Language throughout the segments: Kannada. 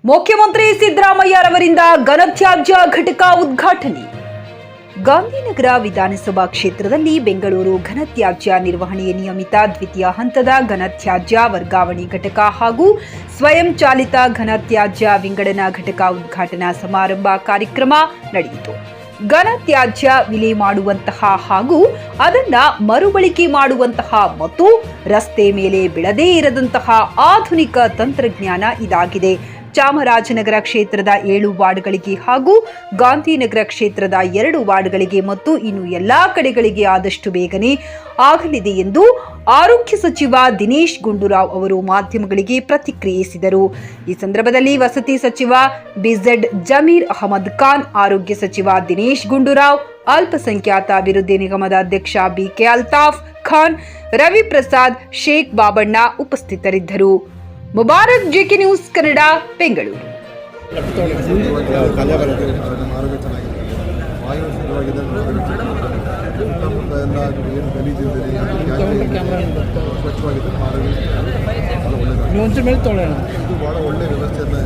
ಮುಖ್ಯಮಂತ್ರಿ ಸಿದ್ದರಾಮಯ್ಯರವರಿಂದ ಘನತ್ಯಾಜ್ಯ ಘಟಕ ಉದ್ಘಾಟನೆ. ಗಾಂಧಿನಗರ ವಿಧಾನಸಭಾ ಕ್ಷೇತ್ರದಲ್ಲಿ ಬೆಂಗಳೂರು ಘನತ್ಯಾಜ್ಯ ನಿರ್ವಹಣೆಯ ನಿಯಮಿತ ದ್ವಿತೀಯ ಹಂತದ ಘನತ್ಯಾಜ್ಯ ವರ್ಗಾವಣೆ ಘಟಕ ಹಾಗೂ ಸ್ವಯಂ ಚಾಲಿತ ಘನತ್ಯಾಜ್ಯ ವಿಂಗಡಣಾ ಘಟಕ ಉದ್ಘಾಟನಾ ಸಮಾರಂಭ ಕಾರ್ಯಕ್ರಮ ನಡೆಯಿತು. ಘನತ್ಯಾಜ್ಯ ವಿಲೆ ಮಾಡುವಂತಹ ಹಾಗೂ ಅದನ್ನ ಮರುಬಳಕೆ ಮಾಡುವಂತಹ ಮತ್ತು ರಸ್ತೆ ಮೇಲೆ ಬೀಳದೇ ಇರದಂತಹ ಆಧುನಿಕ ತಂತ್ರಜ್ಞಾನ ಇದಾಗಿದೆ. ಚಾಮರಾಜನಗರ ಕ್ಷೇತ್ರದ 7 ವಾರ್ಡ್ಗಳಿಗೆ ಹಾಗೂ ಗಾಂಧಿನಗರ ಕ್ಷೇತ್ರದ 2 ವಾರ್ಡ್ಗಳಿಗೆ ಮತ್ತು ಇನ್ನು ಎಲ್ಲಾ ಕಡೆಗಳಿಗೆ ಆದಷ್ಟು ಬೇಗನೆ ಆಗಲಿದೆ ಎಂದು ಆರೋಗ್ಯ ಸಚಿವ ದಿನೇಶ್ ಗುಂಡೂರಾವ್ ಅವರು ಮಾಧ್ಯಮಗಳಿಗೆ ಪ್ರತಿಕ್ರಿಯಿಸಿದರು. ಈ ಸಂದರ್ಭದಲ್ಲಿ ವಸತಿ ಸಚಿವ ಬಿಜೆಡ್ ಜಮೀರ್ ಅಹಮದ್ ಖಾನ್, ಆರೋಗ್ಯ ಸಚಿವ ದಿನೇಶ್ ಗುಂಡೂರಾವ್, ಅಲ್ಪಸಂಖ್ಯಾತ ಅಭಿವೃದ್ಧಿ ನಿಗಮದ ಅಧ್ಯಕ್ಷ ಬಿಕೆ ಅಲ್ತಾಫ್ ಖಾನ್, ರವಿ ಪ್ರಸಾದ್, ಶೇಖ್ ಬಾಬಣ್ಣ ಉಪಸ್ಥಿತರಿದ್ದರು. Mubarak JK news Kannada, Bengaluru. ಇದು ಭಾಳ ಒಳ್ಳೆಯ ವ್ಯವಸ್ಥೆಯನ್ನು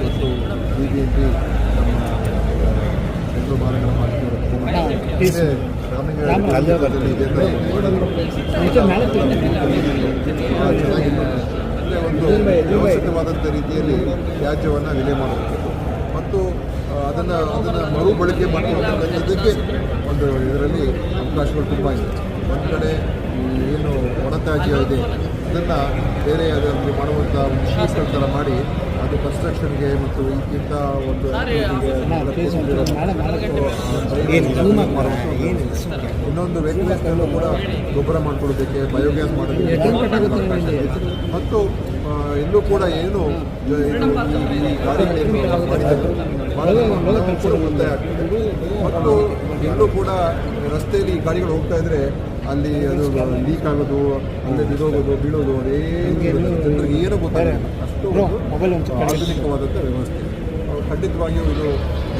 ಇವತ್ತು ಬಿಜೆಪಿ ನಮ್ಮ ಬೆಂಗಳೂರು ಮಹಾನಗರ ಒಂದು ವ್ಯವಸ್ಥಿತವಾದಂಥ ರೀತಿಯಲ್ಲಿ ತ್ಯಾಜ್ಯವನ್ನು ವಿಲೆ ಮಾಡೋದಕ್ಕೆ ಮತ್ತು ಅದನ್ನು ಮರುಬಳಕೆ ಮಾಡ್ಕೊಳ್ಳೋದಕ್ಕೆ ಒಂದು ಇದರಲ್ಲಿ ಅವಕಾಶಗಳು ತುಂಬ ಇದೆ. ಒಂದು ಕಡೆ ಏನು ಒಣತ್ಯಾಜ್ಯ ಇದೆ ಅದನ್ನು ಬೇರೆ ಅದರಲ್ಲಿ ಮಾಡುವಂಥ ಶೀಟ್ಗಳ ಥರ ಮಾಡಿ ಅದು ಕನ್ಸ್ಟ್ರಕ್ಷನ್ಗೆ ಮತ್ತು ಇಂಥ ಒಂದು ಇನ್ನೊಂದು ವೆಹಿಕಲ್ಸ್ನಲ್ಲೂ ಕೂಡ ಗೊಬ್ಬರ ಮಾಡ್ಕೊಳ್ಳೋದಕ್ಕೆ, ಬಯೋಗ್ಯಾಸ್ ಮಾಡೋದಕ್ಕೆ ಮತ್ತು ಎಲ್ಲೂ ಕೂಡ ಏನು ಈ ಗಾಡಿಗಳೇನು ಮಾಡಿದ್ದಾರೆ ಕೂಡ ಒತ್ತಾಯ ಆಗ್ತದೆ. ಮತ್ತು ಎಲ್ಲೂ ಕೂಡ ರಸ್ತೆಯಲ್ಲಿ ಈ ಗಾಡಿಗಳು ಹೋಗ್ತಾ ಇದ್ರೆ ಅಲ್ಲಿ ಅದು ಲೀಕ್ ಆಗೋದು, ಅಲ್ಲೇ ಬಿಡೋಗೋದು, ಬೀಳೋದು, ಅದೇನು ಜನರಿಗೆ ಏನೂ ಗೊತ್ತಾಗಲ್ಲ. ಅಷ್ಟು ಆಧುನಿಕವಾದಂಥ ವ್ಯವಸ್ಥೆ ಖಂಡಿತವಾಗಿಯೂ ಇದು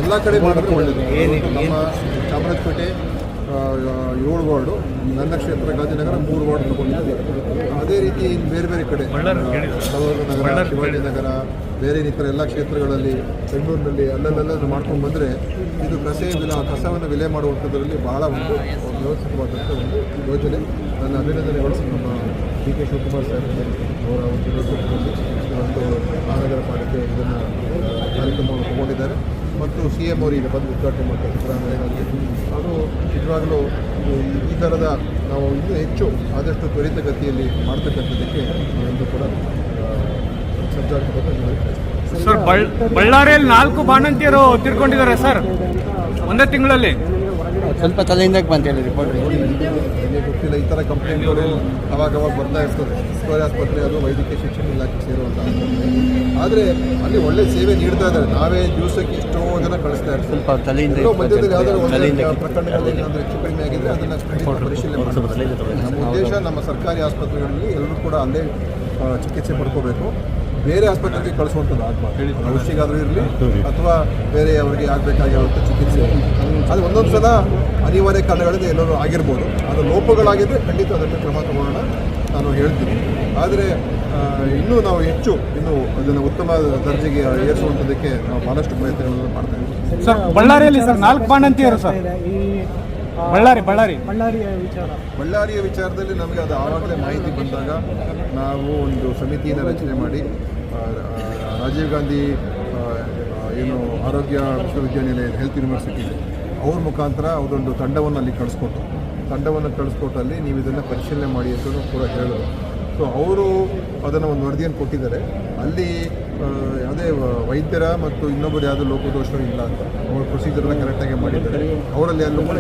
ಎಲ್ಲ ಕಡೆ ಮಾಡಿದ್ರೆ ಒಳ್ಳೆಯದು. ನಮ್ಮ ಚಾಮರಾಜಪೇಟೆ 7 ವಾರ್ಡು, ನನ್ನ ಕ್ಷೇತ್ರ ಗಾಂಧಿನಗರ 3 ವಾರ್ಡ್ ತಗೊಂಡಿದ್ದೀವಿ. ಅದೇ ರೀತಿ ಬೇರೆ ಬೇರೆ ಕಡೆ ನಗರ, ಶಿವಾಜಿನಗರ, ಬೇರೆ ಇತರ ಎಲ್ಲ ಕ್ಷೇತ್ರಗಳಲ್ಲಿ, ಬೆಂಗಳೂರಿನಲ್ಲಿ ಅಲ್ಲೆಲ್ಲ ಮಾಡ್ಕೊಂಡು ಬಂದರೆ ಇದು ಕಸವನ್ನು ವಿಲೆ ಮಾಡುವಂಥದ್ರಲ್ಲಿ ಬಹಳ ಒಂದು ವ್ಯವಸ್ಥಿತವಾದಂಥ ಒಂದು ಯೋಜನೆ. ನನ್ನ ಅಭಿನಂದನೆಗಳು ನಮ್ಮ ಡಿ ಕೆ ಶಿವಕುಮಾರ್ ಸಾಹೇಬ್ ಅವರ ಒಂದು ನೇತೃತ್ವದಲ್ಲಿ ಇವತ್ತು ಮಹಾನಗರ ಪಾಲಿಕೆ ಇದನ್ನು ಕಾರ್ಯಕ್ರಮವನ್ನು ತಗೊಂಡಿದ್ದಾರೆ ಮತ್ತು CM ಅವರು ಈಗ ಬಂದು ಉದ್ಘಾಟನೆ ಮಾಡ್ತಾರೆ ಸಿದ್ದರಾಮಯ್ಯ. ಅದು ನಿಜವಾಗಲೂ ಈ ಥರದ ನಾವು ಇನ್ನೂ ಹೆಚ್ಚು ಆದಷ್ಟು ತ್ವರಿತಗತಿಯಲ್ಲಿ ಮಾಡ್ತಕ್ಕಂಥದ್ದಕ್ಕೆ ನಾವೆಲ್ಲರೂ ಕೂಡ ಸಜ್ಜಾಗಬೇಕು. ಸರ್, ಬಳ್ಳಾರಿಯಲ್ಲಿ 4 ಬಾಣಂತಿಯರು ತೀರ್ಕೊಂಡಿದ್ದಾರೆ ಸರ್ ಒಂದೇ ತಿಂಗಳಲ್ಲಿ. ಸ್ವಲ್ಪ ತಲೆಯಿಂದಕ್ಕೆ ಬಂತ ಹೇಳಿ ರಿಪೋರ್ಟ್ ಗೊತ್ತಿಲ್ಲ. ಈ ಥರ ಕಂಪ್ಲೇಂಟ್ಗಳು ಅವಾಗ ಬರ್ತಾ ಇರ್ತದೆ. ಸರ್ಕಾರಿ ಆಸ್ಪತ್ರೆ ಅದು ವೈದ್ಯಕೀಯ ಶಿಕ್ಷಣ ಇಲಾಖೆ ಸೇರುವಂಥ ಆಸ್ಪತ್ರೆ. ಆದರೆ ಅಲ್ಲಿ ಒಳ್ಳೆ ಸೇವೆ ನೀಡ್ತಾ ಇದ್ದಾರೆ. ನಾವೇ ದಿವಸಕ್ಕೆ ಎಷ್ಟೋ ಜನ ಕಳಿಸ್ತಾ ಇರ್ತೀವಿ. ಸ್ವಲ್ಪ ತಲೆಯಿಂದ ಮಧ್ಯದಲ್ಲಿ ಯಾವುದಾದ್ರು ಒಂದು ಪ್ರಕರಣಗಳಲ್ಲಿ ಏನಾದರೂ ಹೆಚ್ಚು ಕಡಿಮೆ ಆಗಿದ್ರೆ ಅದನ್ನು ಪರಿಶೀಲನೆ ಮಾಡ್ತಾರೆ. ನಮ್ಮ ಉದ್ದೇಶ ನಮ್ಮ ಸರ್ಕಾರಿ ಆಸ್ಪತ್ರೆಗಳಲ್ಲಿ ಎಲ್ಲರೂ ಕೂಡ ಅಲ್ಲೇ ಚಿಕಿತ್ಸೆ ಪಡ್ಕೋಬೇಕು. ಬೇರೆ ಆಸ್ಪತ್ರೆಗೆ ಕಳಿಸುವಂಥದ್ದು ಆಗಬಾರ್ದು. ಔಷಧಿಗಾದರೂ ಇರಲಿ ಅಥವಾ ಬೇರೆ ಅವರಿಗೆ ಆಗಬೇಕಾಗಿರುವಂಥ ಚಿಕಿತ್ಸೆ ಅದು ಒಂದೊಂದು ಸಲ ಅನಿವಾರ್ಯ ಕಾರಣಗಳಿಂದ ಎಲ್ಲರೂ ಆಗಿರ್ಬೋದು. ಅದು ಲೋಪಗಳಾಗಿದ್ದರೆ ಖಂಡಿತ ಅದನ್ನು ಕ್ರಮ ತಗೊಳ್ಳೋಣ ನಾನು ಹೇಳ್ತೀನಿ. ಆದರೆ ಇನ್ನೂ ನಾವು ಹೆಚ್ಚು ಅದನ್ನು ಉತ್ತಮ ದರ್ಜೆಗೆ ಏರಿಸುವಂಥದ್ದಕ್ಕೆ ನಾವು ಭಾಳಷ್ಟು ಪ್ರಯತ್ನಗಳನ್ನು ಮಾಡ್ತಾ ಇದ್ದೀವಿ. ಸರ್, ಬಳ್ಳಾರಿಯಲ್ಲಿ ಸರ್ 4 ಬಾಣಂತಿಯರು ಸರ್. ಬಳ್ಳಾರಿಯ ವಿಚಾರದಲ್ಲಿ ನಮಗೆ ಅದು ಆವಾಗಲೇ ಮಾಹಿತಿ ಬಂದಾಗ ನಾವು ಒಂದು ಸಮಿತಿಯನ್ನು ರಚನೆ ಮಾಡಿ ರಾಜೀವ್ ಗಾಂಧಿ ಏನು ಆರೋಗ್ಯ ವಿಶ್ವವಿದ್ಯಾನಿಲಯ ಹೆಲ್ತ್ ಯೂನಿವರ್ಸಿಟಿ ಅವ್ರ ಮುಖಾಂತರ ಅವರೊಂದು ತಂಡವನ್ನು ಅಲ್ಲಿ ಕಳಿಸ್ಕೊಟ್ಟಲ್ಲಿ ನೀವು ಇದನ್ನು ಪರಿಶೀಲನೆ ಮಾಡಿ ಅಂತಲೂ ಕೂಡ ಹೇಳಿದ್ರು. ಸೊ ಅವರು ಅದನ್ನು ಒಂದು ವರದಿಯನ್ನು ಕೊಟ್ಟಿದ್ದಾರೆ. ಅಲ್ಲಿ ಯಾವುದೇ ವೈದ್ಯರ ಮತ್ತು ಇನ್ನೊಬ್ಬರು ಯಾವುದೋ ಲೋಪದೋಷ ಇಲ್ಲ ಅಂತ ಅವ್ರ ಪ್ರೊಸೀಜರ್ನ ಕರೆಕ್ಟಾಗಿ ಮಾಡಿದ್ದಾರೆ. ಅವರಲ್ಲಿ ಎಲ್ಲೂ ಕೂಡ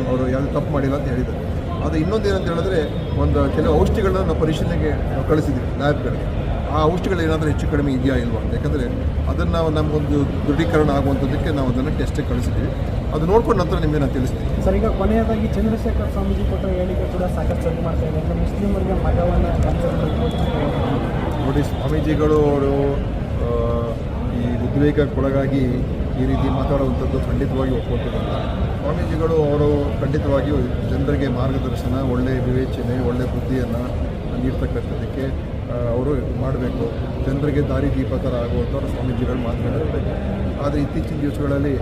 ಅವರು ಯಾವುದು ತಪ್ಪು ಮಾಡಿಲ್ಲ ಅಂತ ಹೇಳಿದ್ದಾರೆ. ಅದು ಇನ್ನೊಂದು ಏನಂತ ಹೇಳಿದ್ರೆ ಕೆಲವು ಔಷಧಿಗಳನ್ನ ನಾವು ಪರಿಶೀಲನೆಗೆ ಕಳಿಸಿದ್ದೀವಿ ಲ್ಯಾಬ್ಗಳಿಗೆ. ಆ ಔಷಧಿಗಳು ಏನಾದರೂ ಹೆಚ್ಚು ಕಡಿಮೆ ಇದೆಯಾ ಇಲ್ವಾ, ಯಾಕಂದರೆ ಅದನ್ನು ನಮಗೊಂದು ದೃಢೀಕರಣ ಆಗುವಂಥದ್ದಕ್ಕೆ ನಾವು ಅದನ್ನು ಟೆಸ್ಟಿಗೆ ಕಳಿಸಿದ್ದೀವಿ. ಅದು ನೋಡ್ಕೊಂಡು ನಂತರ ನಿಮಗೆ ನಾನು ತಿಳಿಸ್ತೀನಿ. ಸರ್, ಈಗ ಕೊನೆಯದಾಗಿ ಚಂದ್ರಶೇಖರ್ ಸ್ವಾಮೀಜಿ ಕೊಟ್ಟ ಹೇಳಿಕೆ ಕೂಡ ಸಾಕಷ್ಟು ಸದ್ದು ಮಾಡ್ತಾ ಇದೆ. ಮುಸ್ಲಿಮರಿಗೆ ಮಗವನ್ನು ನೋಡಿ, ಸ್ವಾಮೀಜಿಗಳು ಅವರು ಈ ಉದ್ವೇಗಕ್ಕೊಳಗಾಗಿ ಈ ರೀತಿ ಮಾತಾಡುವಂಥದ್ದು ಖಂಡಿತವಾಗಿ ಒಪ್ಪುವಂಥದ್ದಲ್ಲ. ಸ್ವಾಮೀಜಿಗಳು ಅವರು ಖಂಡಿತವಾಗಿಯೂ ಜನರಿಗೆ ಮಾರ್ಗದರ್ಶನ, ಒಳ್ಳೆಯ ವಿವೇಚನೆ, ಒಳ್ಳೆಯ ಬುದ್ಧಿಯನ್ನು ನೀಡ್ತಕ್ಕಂಥದ್ದಕ್ಕೆ ಅವರು ಮಾಡಬೇಕು, ಜನರಿಗೆ ದಾರಿ ದೀಪ ಥರ ಆಗುವಂಥವ್ರು ಸ್ವಾಮೀಜಿಗಳು ಮಾತನಾಡಬೇಕು. ಆದರೆ ಇತ್ತೀಚಿನ ದಿವಸಗಳಲ್ಲಿ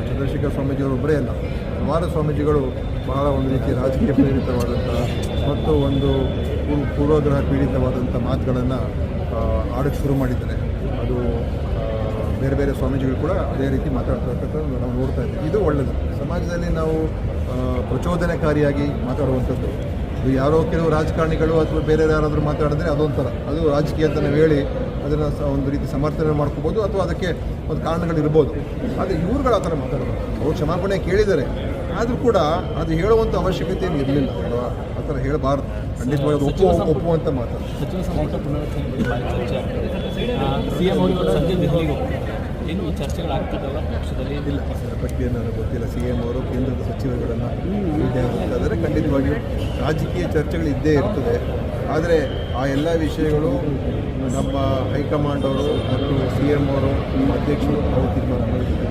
ಚಂದ್ರಶೇಖರ ಸ್ವಾಮೀಜಿಯವರು ಒಬ್ಬರೇ ಅಲ್ಲ, ಹಲವಾರು ಸ್ವಾಮೀಜಿಗಳು ಬಹಳ ಒಂದು ರೀತಿ ರಾಜಕೀಯ ಪ್ರೇರಿತವಾದಂಥ ಮತ್ತು ಒಂದು ಪೂರ್ವಗ್ರಹ ಪೀಡಿತವಾದಂಥ ಮಾತುಗಳನ್ನು ಆಡೋಕ್ಕೆ ಶುರು ಮಾಡಿದ್ದಾರೆ. ಅದು ಬೇರೆ ಬೇರೆ ಸ್ವಾಮೀಜಿಗಳು ಕೂಡ ಅದೇ ರೀತಿ ಮಾತಾಡ್ತಕ್ಕಂಥದ್ದು ನಾವು ನೋಡ್ತಾ ಇದ್ದೀವಿ. ಇದು ಒಳ್ಳೆಯದು. ಸಮಾಜದಲ್ಲಿ ನಾವು ಪ್ರಚೋದನಕಾರಿಯಾಗಿ ಮಾತಾಡುವಂಥದ್ದು, ಇದು ಯಾರೋ ಕೆಲವು ರಾಜಕಾರಣಿಗಳು ಅಥವಾ ಬೇರೆ ಯಾರಾದರೂ ಮಾತಾಡಿದ್ರೆ ಅದೊಂಥರ, ಅದು ರಾಜಕೀಯ ಅಂತ ನಾವು ಹೇಳಿ ಅದನ್ನು ಒಂದು ರೀತಿ ಸಮರ್ಥನೆ ಮಾಡ್ಕೋಬೋದು ಅಥವಾ ಅದಕ್ಕೆ ಒಂದು ಕಾರಣಗಳಿರ್ಬೋದು. ಆದರೆ ಇವ್ರುಗಳು ಆ ಥರ ಮಾತಾಡೋದು, ಅವ್ರು ಕ್ಷಮಾಪಣೆ ಕೇಳಿದ್ದಾರೆ, ಆದರೂ ಕೂಡ ಅದು ಹೇಳುವಂಥ ಅವಶ್ಯಕತೆ ಏನು ಇರಲಿಲ್ಲ ಅಲ್ವಾ? ಆ ಥರ ಹೇಳಬಾರ್ದು. ಖಂಡಿತವಾಗಿ ಒಪ್ಪುವಂಥ ಮಾತು. ಸಚಿವ ಸಂಪುಟ ಪುನರಚನೆ ಬಗ್ಗೆ ಭಾರಿ ಚರ್ಚೆ ಆಗ್ತದೆ. ಸಿಎಂ ಅವರು ಸದ್ಯ ದೆಹಲಿಗೆ ಏನು ಚರ್ಚೆಗಳಾಗ್ತದಲ್ಲ ಪಕ್ಷದಲ್ಲಿ? ಇಲ್ಲ, ಅದರ ಬಗ್ಗೆ ನನಗೆ ಗೊತ್ತಿಲ್ಲ. ಸಿ ಎಂ ಅವರು ಕೇಂದ್ರದ ಸಚಿವರುಗಳನ್ನು ಭೇಟಿ ಆಗುತ್ತಾದರೆ ಖಂಡಿತವಾಗಿಯೂ ರಾಜಕೀಯ ಚರ್ಚೆಗಳು ಇದ್ದೇ ಇರ್ತದೆ. ಆದರೆ ಆ ಎಲ್ಲ ವಿಷಯಗಳು ನಮ್ಮ ಹೈಕಮಾಂಡ್ ಅವರು ಮತ್ತು ಸಿ ಎಂ ಅವರು, ಅಧ್ಯಕ್ಷರು ಅವರು ತೀರ್ಮಾನ ಮಾಡಿದ್ದಾರೆ.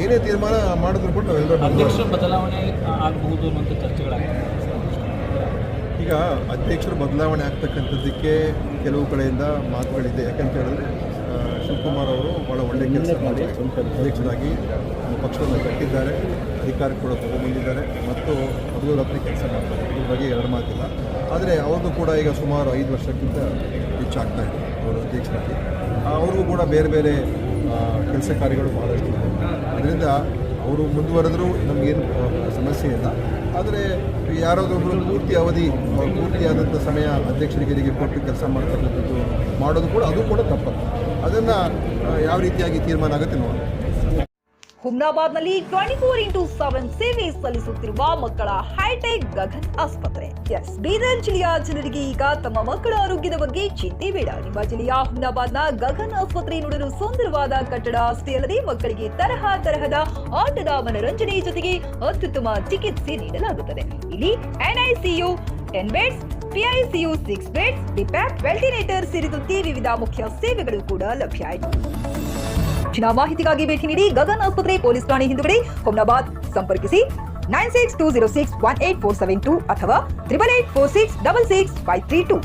ಏನೇ ತೀರ್ಮಾನ ಮಾಡಿದ್ರು ಕೂಡ ನಾವೆಲ್ಲರೂ ಅಧ್ಯಕ್ಷರ ಬದಲಾವಣೆ ಆಗಬಹುದು ಅನ್ನುವಂಥ ಚರ್ಚೆಗಳಾಗ್ತದೆ. ಈಗ ಅಧ್ಯಕ್ಷರು ಬದಲಾವಣೆ ಆಗ್ತಕ್ಕಂಥದ್ದಕ್ಕೆ ಕೆಲವು ಕಡೆಯಿಂದ ಮಾತುಗಳಿದೆ. ಯಾಕಂತ ಹೇಳಿದ್ರೆ ಶಿವಕುಮಾರ್ ಅವರು ಭಾಳ ಒಳ್ಳೆಯ ಕೆಲಸ ಮಾಡಿ ಅಧ್ಯಕ್ಷರಾಗಿ ನಮ್ಮ ಪಕ್ಷವನ್ನು ಕಟ್ಟಿದ್ದಾರೆ, ಅಧಿಕಾರ ಕೂಡ ತಗೊಂಡ್ಬಂದಿದ್ದಾರೆ ಮತ್ತು ಅಭಿವೃದ್ಧಿ ಕೆಲಸ ಮಾಡ್ತಾರೆ. ಇದ್ರ ಬಗ್ಗೆ ಎರಡು ಮಾತಿಲ್ಲ. ಆದರೆ ಅವ್ರದ್ದು ಕೂಡ ಈಗ ಸುಮಾರು 5 ವರ್ಷಕ್ಕಿಂತ ಹೆಚ್ಚಾಗ್ತಾ ಇದೆ ಅವರು ಅಧ್ಯಕ್ಷರಾಗಿ. ಅವ್ರಿಗೂ ಕೂಡ ಬೇರೆ ಬೇರೆ ಕೆಲಸ ಕಾರ್ಯಗಳು ಭಾಳಷ್ಟು ಇದೆ. ಅದರಿಂದ ಅವರು ಮುಂದುವರೆದರೂ ನಮಗೇನು ಸಮಸ್ಯೆ ಇಲ್ಲ. ಆದರೆ ಯಾರಾದೊಬ್ಬರು ಪೂರ್ತಿಯಾದಂಥ ಸಮಯ ಅಧ್ಯಕ್ಷರಿಗೆ ಕೊಟ್ಟು ಕೆಲಸ ಮಾಡ್ತಕ್ಕಂಥದ್ದು ಮಾಡೋದು ಕೂಡ ಅದು ಕೂಡ ತಪ್ಪಲ್ಲ. ಅದನ್ನು ಯಾವ ರೀತಿಯಾಗಿ ತೀರ್ಮಾನ ಆಗುತ್ತೆ ನೋಡಿ. ಹುಮ್ನಾಬಾದ್ನಲ್ಲಿ 24x7 ಸೇವೆ ಸಲ್ಲಿಸುತ್ತಿರುವ ಮಕ್ಕಳ ಹೈಟೆಕ್ ಗಗನ್ ಆಸ್ಪತ್ರೆ. ಬೀದರ್ ಜಿಲ್ಲೆಯ ಜನರಿಗೆ ಈಗ ತಮ್ಮ ಮಕ್ಕಳ ಆರೋಗ್ಯದ ಬಗ್ಗೆ ಚಿಂತೆ ಬೇಡ. ನಿಮ್ಮ ಜಿಲ್ಲೆಯ ಹುಮ್ನಾಬಾದ್ನ ಗಗನ್ ಆಸ್ಪತ್ರೆ ನೋಡಲು ಸುಂದರವಾದ ಕಟ್ಟಡ ಅಷ್ಟೇ ಅಲ್ಲದೆ ಮಕ್ಕಳಿಗೆ ತರಹದ ಆಟದ ಮನರಂಜನೆ ಜೊತೆಗೆ ಅತ್ಯುತ್ತಮ ಚಿಕಿತ್ಸೆ ನೀಡಲಾಗುತ್ತದೆ. ಇಲ್ಲಿ NICU 10 ಬೆಡ್ಸ್, PICU 6 ಬೆಡ್ಸ್, ಡಿಪ್ಯಾಪ್, ವೆಂಟಿಲೇಟರ್ ಸೇರಿದಂತೆ ವಿವಿಧ ಮುಖ್ಯ ಸೇವೆಗಳು ಕೂಡ ಲಭ್ಯ ಇದೆ. ಹೆಚ್ಚಿನ ಮಾಹಿತಿಗಾಗಿ ಭೇಟಿ ನೀಡಿ ಗಗನ್ ಆಸ್ಪತ್ರೆ, ಪೊಲೀಸ್ ಠಾಣೆ ಹಿಂದುಗಡೆ, ಹುಮ್ನಾಬಾದ್. ಸಂಪರ್ಕಿಸಿ 9620618472 ಅಥವಾ 8884666532.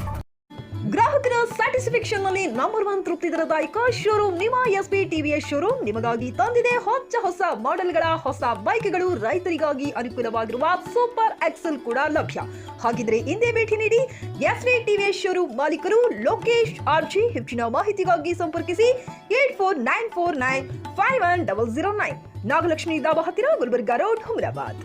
ಗ್ರಾಹಕರ ಸ್ಯಾಟಿಸ್ಫ್ಯಾಕ್ಷನ್ ನಲ್ಲಿ ನಂಬರ್ 1 ತೃಪ್ತಿ ದರದಾಯಕ ಶೋರೂಮ್ ನಿಮ್ಮ SP TVS ಶೋರೂಮ್ ನಿಮಗಾಗಿ ತಂದಿದೆ ಹೊಸ ಮಾಡೆಲ್ಗಳ ಹೊಸ ಬೈಕ್ಗಳು. ರೈತರಿಗಾಗಿ ಅನುಕೂಲವಾಗಿರುವ ಸೂಪರ್ ಎಕ್ಸೆಲ್ ಕೂಡ ಲಭ್ಯ. ಹಾಗಿದ್ರೆ ಹಿಂದೆ ಭೇಟಿ ನೀಡಿ SP TVS ಶೋರೂಮ್ ಮಾಲೀಕರು ಲೋಕೇಶ್ RG. ಹೆಚ್ಚಿನ ಮಾಹಿತಿಗಾಗಿ ಸಂಪರ್ಕಿಸಿ 8494951009. ನಾಗಲಕ್ಷ್ಮಿ ದಾಬಾ ಹತ್ತಿರ, ಗುಲ್ಬರ್ಗಾ ರೋಡ್, ಹುಮ್ನಾಬಾದ್.